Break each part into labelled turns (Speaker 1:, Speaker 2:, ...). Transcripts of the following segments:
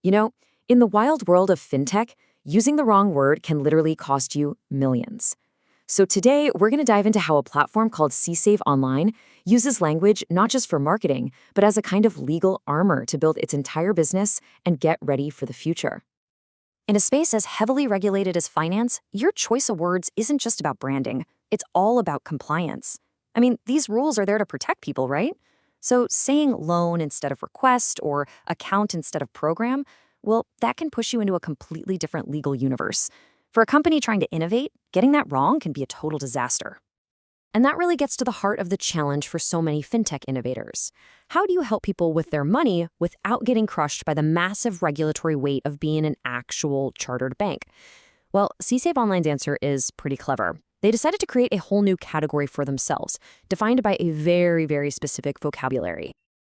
Speaker 1: You know, in the wild world of fintech, using the wrong word can literally cost you millions. So today, we're going to dive into how a platform called Csave Online uses language not just for marketing, but as a kind of legal armor to build its entire business and get ready for the future. In a space as heavily regulated as finance, your choice of words isn't just about branding. It's all about compliance. I mean, these rules are there to protect people, right? So saying loan instead of request or account instead of program, well, that can push you into a completely different legal universe. For a company trying to innovate, getting that wrong can be a total disaster. And that really gets to the heart of the challenge for so many fintech innovators. How do you help people with their money without getting crushed by the massive regulatory weight of being an actual chartered bank? Well, Csave Online's answer is pretty clever. They decided to create a whole new category for themselves, defined by a very, very specific vocabulary.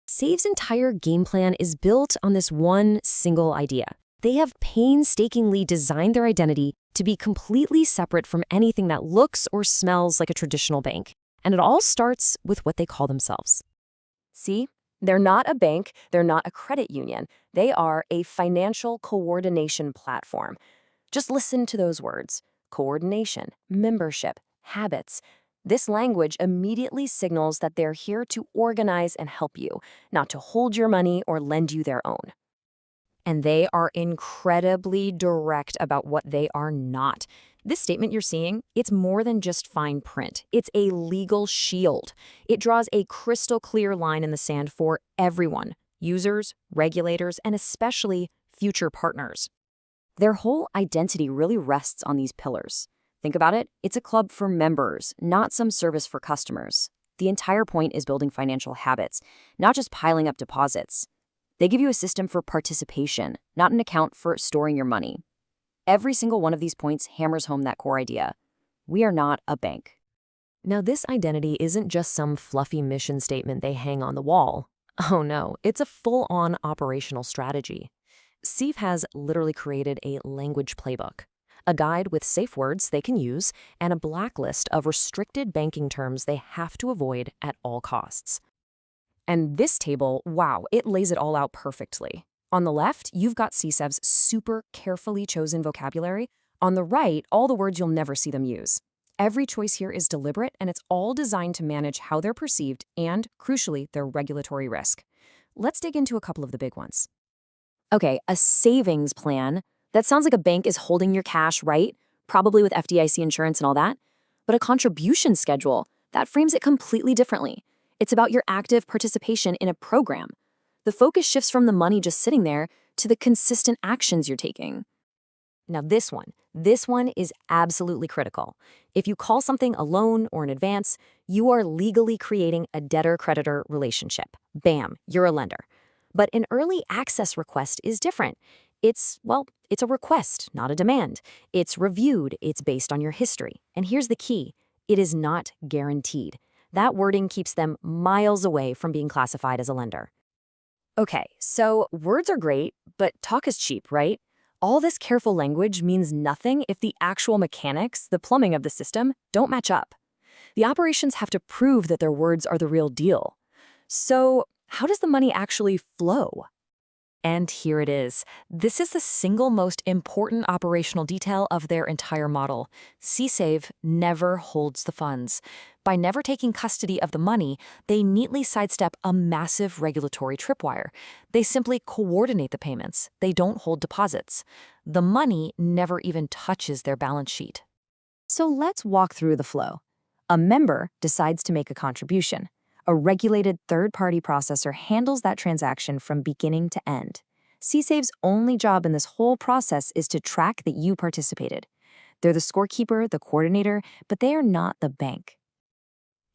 Speaker 1: Save's entire game plan is built on this one single idea. They have painstakingly designed their identity to be completely separate from anything that looks or smells like a traditional bank. And it all starts with what they call themselves. See? They're not a bank, they're not a credit union. They are a financial coordination platform. Just listen to those words: coordination, membership, habits. This language immediately signals that they're here to organize and help you, not to hold your money or lend you their own. And they are incredibly direct about what they are not. This statement you're seeing, it's more than just fine print. It's a legal shield. It draws a crystal clear line in the sand for everyone: users, regulators, and especially future partners. Their whole identity really rests on these pillars. Think about it, it's a club for members, not some service for customers. The entire point is building financial habits, not just piling up deposits. They give you a system for participation, not an account for storing your money. Every single one of these points hammers home that core idea. We are not a bank. Now, this identity isn't just some fluffy mission statement they hang on the wall. Oh no, it's a full-on operational strategy. Csave has literally created a language playbook, a guide with safe words they can use, and a blacklist of restricted banking terms they have to avoid at all costs. And this table, wow, it lays it all out perfectly. On the left, you've got Csave's super carefully chosen vocabulary. On the right, all the words you'll never see them use. Every choice here is deliberate, and it's all designed to manage how they're perceived and, crucially, their regulatory risk. Let's dig into a couple of the big ones. Okay, a savings plan. That sounds like a bank is holding your cash, right? Probably with FDIC insurance and all that. But a contribution schedule, that frames it completely differently. It's about your active participation in a program. The focus shifts from the money just sitting there to the consistent actions you're taking. Now this one is absolutely critical. If you call something a loan or an advance, you are legally creating a debtor-creditor relationship. Bam, you're a lender. But an early access request is different. It's a request, not a demand. It's reviewed, it's based on your history. And here's the key: it is not guaranteed. That wording keeps them miles away from being classified as a lender. Okay, so words are great, but talk is cheap, right? All this careful language means nothing if the actual mechanics, the plumbing of the system, don't match up. The operations have to prove that their words are the real deal. So, how does the money actually flow? And here it is. This is the single most important operational detail of their entire model. Csave never holds the funds. By never taking custody of the money, they neatly sidestep a massive regulatory tripwire. They simply coordinate the payments. They don't hold deposits. The money never even touches their balance sheet. So let's walk through the flow. A member decides to make a contribution. A regulated third-party processor handles that transaction from beginning to end. Csave's only job in this whole process is to track that you participated. They're the scorekeeper, the coordinator, but they are not the bank.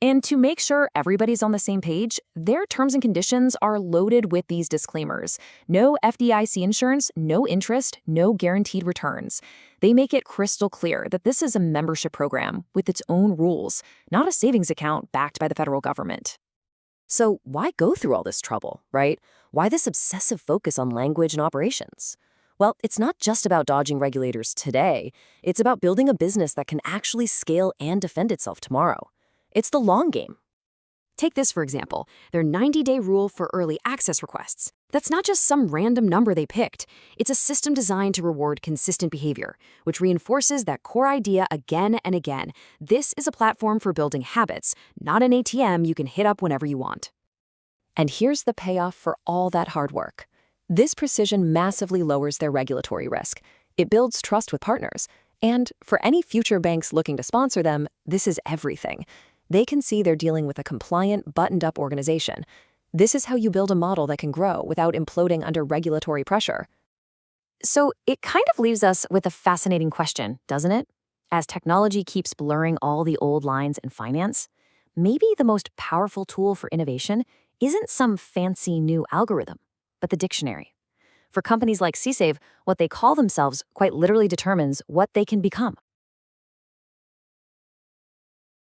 Speaker 1: And to make sure everybody's on the same page, their terms and conditions are loaded with these disclaimers. No FDIC insurance, no interest, no guaranteed returns. They make it crystal clear that this is a membership program with its own rules, not a savings account backed by the federal government. So why go through all this trouble, right? Why this obsessive focus on language and operations? Well, it's not just about dodging regulators today. It's about building a business that can actually scale and defend itself tomorrow. It's the long game. Take this, for example, their 90-day rule for early access requests. That's not just some random number they picked. It's a system designed to reward consistent behavior, which reinforces that core idea again and again. This is a platform for building habits, not an ATM you can hit up whenever you want. And here's the payoff for all that hard work. This precision massively lowers their regulatory risk. It builds trust with partners. And for any future banks looking to sponsor them, this is everything. They can see they're dealing with a compliant, buttoned-up organization. This is how you build a model that can grow without imploding under regulatory pressure. So it kind of leaves us with a fascinating question, doesn't it? As technology keeps blurring all the old lines in finance, maybe the most powerful tool for innovation isn't some fancy new algorithm, but the dictionary. For companies like Csave, what they call themselves quite literally determines what they can become.